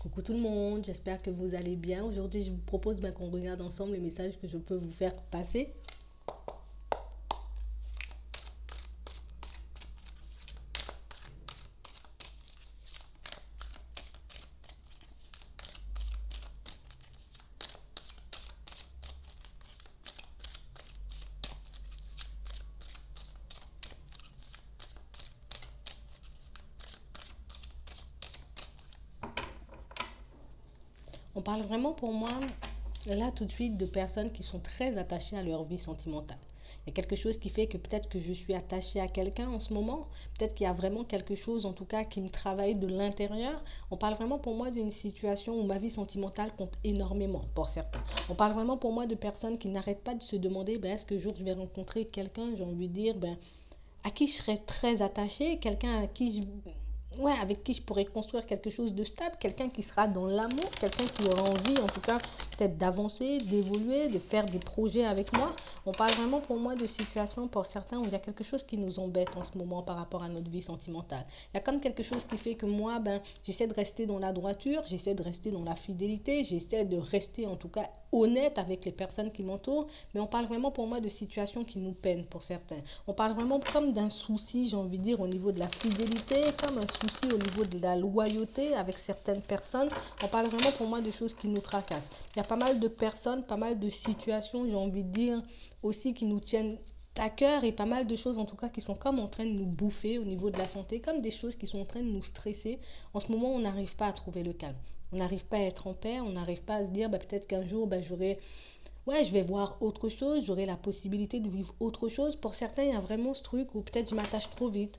Coucou tout le monde, j'espère que vous allez bien. Aujourd'hui, je vous propose qu'on regarde ensemble les messages que je peux vous faire passer. On parle vraiment pour moi, là tout de suite, de personnes qui sont très attachées à leur vie sentimentale. Il y a quelque chose qui fait que peut-être que je suis attachée à quelqu'un en ce moment. Peut-être qu'il y a vraiment quelque chose, en tout cas, qui me travaille de l'intérieur. On parle vraiment pour moi d'une situation où ma vie sentimentale compte énormément pour certains. On parle vraiment pour moi de personnes qui n'arrêtent pas de se demander, est-ce que un jour je vais rencontrer quelqu'un, j'ai envie de dire, à qui je serais très attachée, quelqu'un à qui ouais, avec qui je pourrais construire quelque chose de stable, quelqu'un qui sera dans l'amour, quelqu'un qui aura envie, en tout cas, peut-être d'avancer, d'évoluer, de faire des projets avec moi. On parle vraiment pour moi de situations pour certains où il y a quelque chose qui nous embête en ce moment par rapport à notre vie sentimentale. Il y a comme quelque chose qui fait que moi, j'essaie de rester dans la droiture, j'essaie de rester dans la fidélité, j'essaie de rester en tout cas honnête avec les personnes qui m'entourent, mais on parle vraiment pour moi de situations qui nous peinent pour certains. On parle vraiment comme d'un souci, j'ai envie de dire, au niveau de la fidélité, comme un souci au niveau de la loyauté avec certaines personnes. On parle vraiment pour moi de choses qui nous tracassent. Il y a pas mal de personnes, pas mal de situations, j'ai envie de dire, aussi qui nous tiennent à cœur et pas mal de choses en tout cas qui sont comme en train de nous bouffer au niveau de la santé, comme des choses qui sont en train de nous stresser. En ce moment, on n'arrive pas à trouver le calme. On n'arrive pas à être en paix, on n'arrive pas à se dire peut-être qu'un jour j'aurai, ouais, je vais voir autre chose, j'aurai la possibilité de vivre autre chose. Pour certains, il y a vraiment ce truc où peut-être je m'attache trop vite.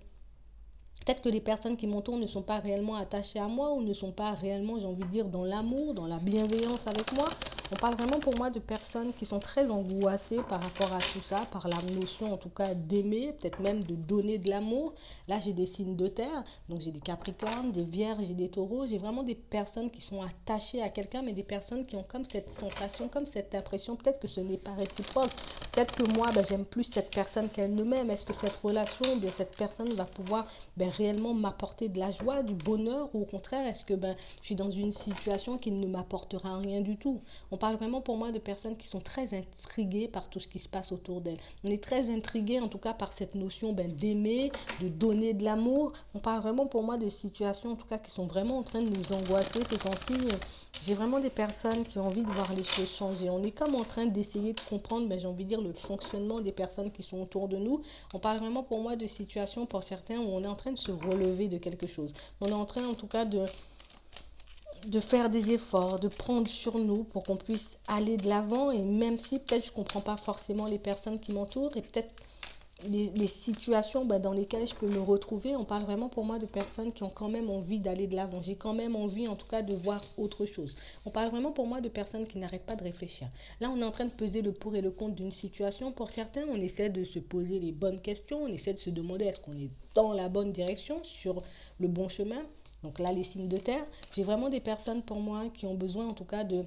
Peut-être que les personnes qui m'entourent ne sont pas réellement attachées à moi ou ne sont pas réellement, j'ai envie de dire, dans l'amour, dans la bienveillance avec moi. On parle vraiment pour moi de personnes qui sont très angoissées par rapport à tout ça, par la notion en tout cas d'aimer, peut-être même de donner de l'amour. Là, j'ai des signes de terre, donc j'ai des capricornes, des vierges et des taureaux. J'ai vraiment des personnes qui sont attachées à quelqu'un, mais des personnes qui ont comme cette sensation, comme cette impression, peut-être que ce n'est pas réciproque. Peut-être que moi, j'aime plus cette personne qu'elle ne m'aime. Est-ce que cette relation, cette personne va pouvoir réellement m'apporter de la joie, du bonheur, ou au contraire, est-ce que je suis dans une situation qui ne m'apportera rien du tout? On parle vraiment pour moi de personnes qui sont très intriguées par tout ce qui se passe autour d'elles. On est très intrigué en tout cas par cette notion d'aimer, de donner de l'amour. On parle vraiment pour moi de situations en tout cas qui sont vraiment en train de nous angoisser ces temps-ci. J'ai vraiment des personnes qui ont envie de voir les choses changer. On est comme en train d'essayer de comprendre, j'ai envie de dire, le fonctionnement des personnes qui sont autour de nous. On parle vraiment pour moi de situations pour certains où on est en train de se relever de quelque chose. On est en train en tout cas de faire des efforts, de prendre sur nous pour qu'on puisse aller de l'avant. Et même si peut-être je ne comprends pas forcément les personnes qui m'entourent et peut-être les situations dans lesquelles je peux me retrouver, on parle vraiment pour moi de personnes qui ont quand même envie d'aller de l'avant. J'ai quand même envie en tout cas de voir autre chose. On parle vraiment pour moi de personnes qui n'arrêtent pas de réfléchir. Là, on est en train de peser le pour et le contre d'une situation. Pour certains, on essaie de se poser les bonnes questions, on essaie de se demander est-ce qu'on est dans la bonne direction, sur le bon chemin. Donc là, les signes de terre. J'ai vraiment des personnes pour moi qui ont besoin en tout cas de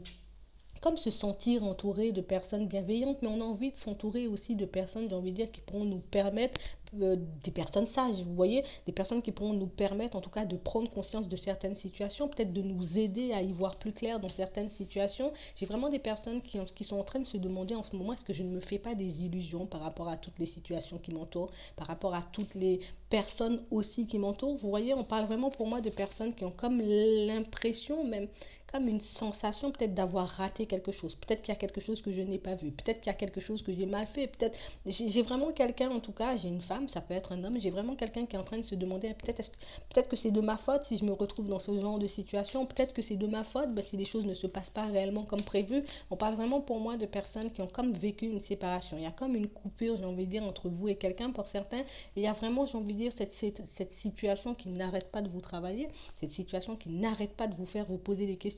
comme se sentir entouré de personnes bienveillantes, mais on a envie de s'entourer aussi de personnes, j'ai envie de dire, qui pourront nous permettre, des personnes sages, vous voyez, des personnes qui pourront nous permettre en tout cas de prendre conscience de certaines situations, peut-être de nous aider à y voir plus clair dans certaines situations. J'ai vraiment des personnes qui sont en train de se demander en ce moment, est-ce que je ne me fais pas des illusions par rapport à toutes les situations qui m'entourent, par rapport à toutes les personnes aussi qui m'entourent. Vous voyez, on parle vraiment pour moi de personnes qui ont comme l'impression même, comme une sensation peut-être d'avoir raté quelque chose. Peut-être qu'il y a quelque chose que je n'ai pas vu. Peut-être qu'il y a quelque chose que j'ai mal fait. Peut-être j'ai vraiment quelqu'un, en tout cas, j'ai une femme, ça peut être un homme, j'ai vraiment quelqu'un qui est en train de se demander peut-être que c'est de ma faute si je me retrouve dans ce genre de situation. Peut-être que c'est de ma faute si les choses ne se passent pas réellement comme prévu. On parle vraiment pour moi de personnes qui ont comme vécu une séparation. Il y a comme une coupure, j'ai envie de dire, entre vous et quelqu'un pour certains. Et il y a vraiment, j'ai envie de dire, cette situation qui n'arrête pas de vous travailler, cette situation qui n'arrête pas de vous faire vous poser des questions.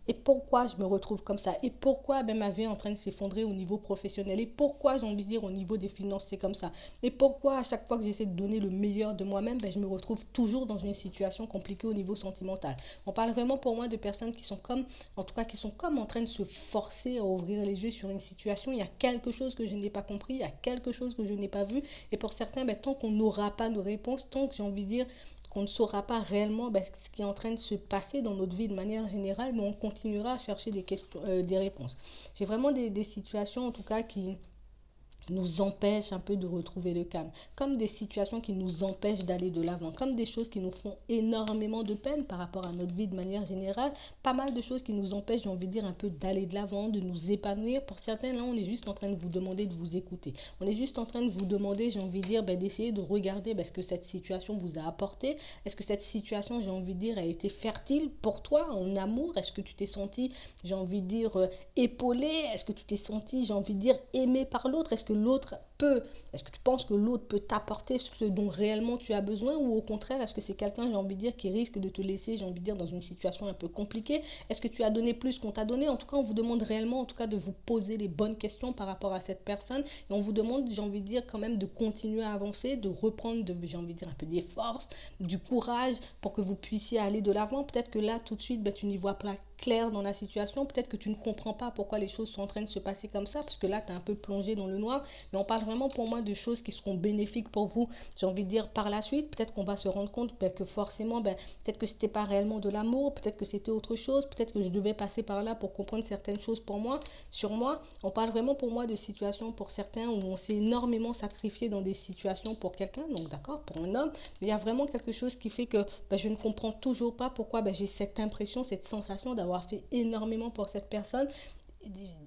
Et pourquoi je me retrouve comme ça? Et pourquoi ma vie est en train de s'effondrer au niveau professionnel? Et pourquoi, j'ai envie de dire, au niveau des finances, c'est comme ça? Et pourquoi, à chaque fois que j'essaie de donner le meilleur de moi-même, je me retrouve toujours dans une situation compliquée au niveau sentimental? On parle vraiment pour moi de personnes qui sont comme, en tout cas, qui sont comme en train de se forcer à ouvrir les yeux sur une situation. Il y a quelque chose que je n'ai pas compris, il y a quelque chose que je n'ai pas vu. Et pour certains, tant qu'on n'aura pas nos réponses, tant que j'ai envie de dire, qu'on ne saura pas réellement ce qui est en train de se passer dans notre vie de manière générale, mais on continuera à chercher des questions, des réponses. J'ai vraiment des situations en tout cas qui nous empêchent un peu de retrouver le calme, comme des situations qui nous empêchent d'aller de l'avant, comme des choses qui nous font énormément de peine par rapport à notre vie de manière générale, pas mal de choses qui nous empêchent, j'ai envie de dire, un peu d'aller de l'avant, de nous épanouir. Pour certains, là, on est juste en train de vous demander de vous écouter. On est juste en train de vous demander, j'ai envie de dire, d'essayer de regarder ce que cette situation vous a apporté. Est-ce que cette situation, j'ai envie de dire, a été fertile pour toi en amour? Est-ce que tu t'es senti, j'ai envie de dire, épaulé? Est-ce que tu t'es senti, j'ai envie de dire, aimé par l'autre? Est-ce que tu penses que l'autre peut t'apporter ce dont réellement tu as besoin, ou au contraire, est-ce que c'est quelqu'un, j'ai envie de dire, qui risque de te laisser, j'ai envie de dire, dans une situation un peu compliquée? Est-ce que tu as donné plus qu'on t'a donné? En tout cas, on vous demande réellement, en tout cas, de vous poser les bonnes questions par rapport à cette personne, et on vous demande, j'ai envie de dire, quand même de continuer à avancer, de reprendre, j'ai envie de dire, un peu des forces, du courage pour que vous puissiez aller de l'avant. Peut-être que là, tout de suite, tu n'y vois pas clair dans la situation, peut-être que tu ne comprends pas pourquoi les choses sont en train de se passer comme ça, parce que là, tu es un peu plongé dans le noir, mais on parle vraiment pour moi de choses qui seront bénéfiques pour vous, j'ai envie de dire, par la suite. Peut-être qu'on va se rendre compte que forcément, peut-être que c'était pas réellement de l'amour, peut-être que c'était autre chose, peut-être que je devais passer par là pour comprendre certaines choses pour moi, sur moi. On parle vraiment pour moi de situations pour certains où on s'est énormément sacrifié dans des situations pour quelqu'un, donc d'accord, pour un homme, mais il y a vraiment quelque chose qui fait que je ne comprends toujours pas pourquoi j'ai cette impression, cette sensation d'avoir fait énormément pour cette personne,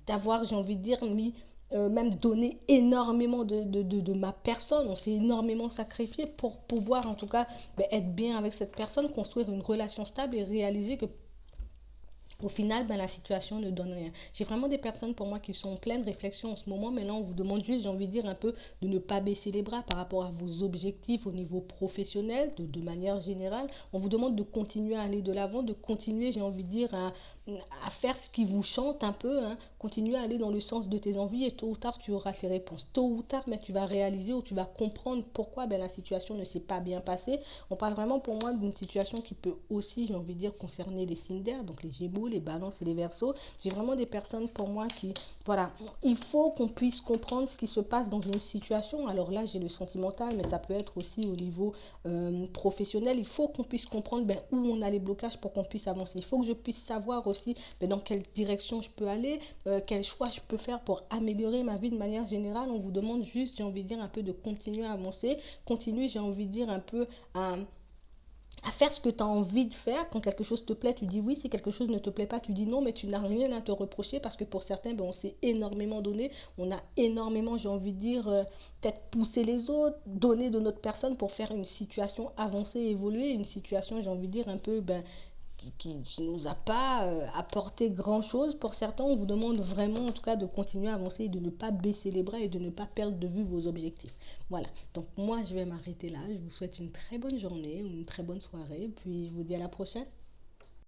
d'avoir, j'ai envie de dire, mis même donné énormément de ma personne. On s'est énormément sacrifié pour pouvoir en tout cas être bien avec cette personne, construire une relation stable et réaliser que au final, la situation ne donne rien. J'ai vraiment des personnes pour moi qui sont en pleine réflexion en ce moment, mais là, on vous demande juste, j'ai envie de dire, un peu de ne pas baisser les bras par rapport à vos objectifs au niveau professionnel, de manière générale. On vous demande de continuer à aller de l'avant, de continuer, j'ai envie de dire, à faire ce qui vous chante un peu, hein. Continuer à aller dans le sens de tes envies, et tôt ou tard, tu auras tes réponses. Tôt ou tard, tu vas réaliser ou tu vas comprendre pourquoi la situation ne s'est pas bien passée. On parle vraiment pour moi d'une situation qui peut aussi, j'ai envie de dire, concerner les signes d'air, donc les Gémeaux, les Balances et les Verseaux. J'ai vraiment des personnes pour moi qui, voilà, il faut qu'on puisse comprendre ce qui se passe dans une situation. Alors là, j'ai le sentimental, mais ça peut être aussi au niveau professionnel. Il faut qu'on puisse comprendre où on a les blocages pour qu'on puisse avancer. Il faut que je puisse savoir aussi dans quelle direction je peux aller, quel choix je peux faire pour améliorer ma vie de manière générale. On vous demande juste, j'ai envie de dire, un peu de continuer à avancer, continuer, j'ai envie de dire, un peu à faire ce que tu as envie de faire. Quand quelque chose te plaît, tu dis oui. Si quelque chose ne te plaît pas, tu dis non, mais tu n'as rien à te reprocher, parce que pour certains, on s'est énormément donné. On a énormément, j'ai envie de dire, peut-être poussé les autres, donné de notre personne pour faire une situation avancer, évoluer. Une situation, j'ai envie de dire, un peu qui nous a pas apporté grand chose. Pour certains, on vous demande vraiment en tout cas de continuer à avancer et de ne pas baisser les bras et de ne pas perdre de vue vos objectifs. Voilà, donc moi je vais m'arrêter là. Je vous souhaite une très bonne journée, une très bonne soirée, puis je vous dis à la prochaine.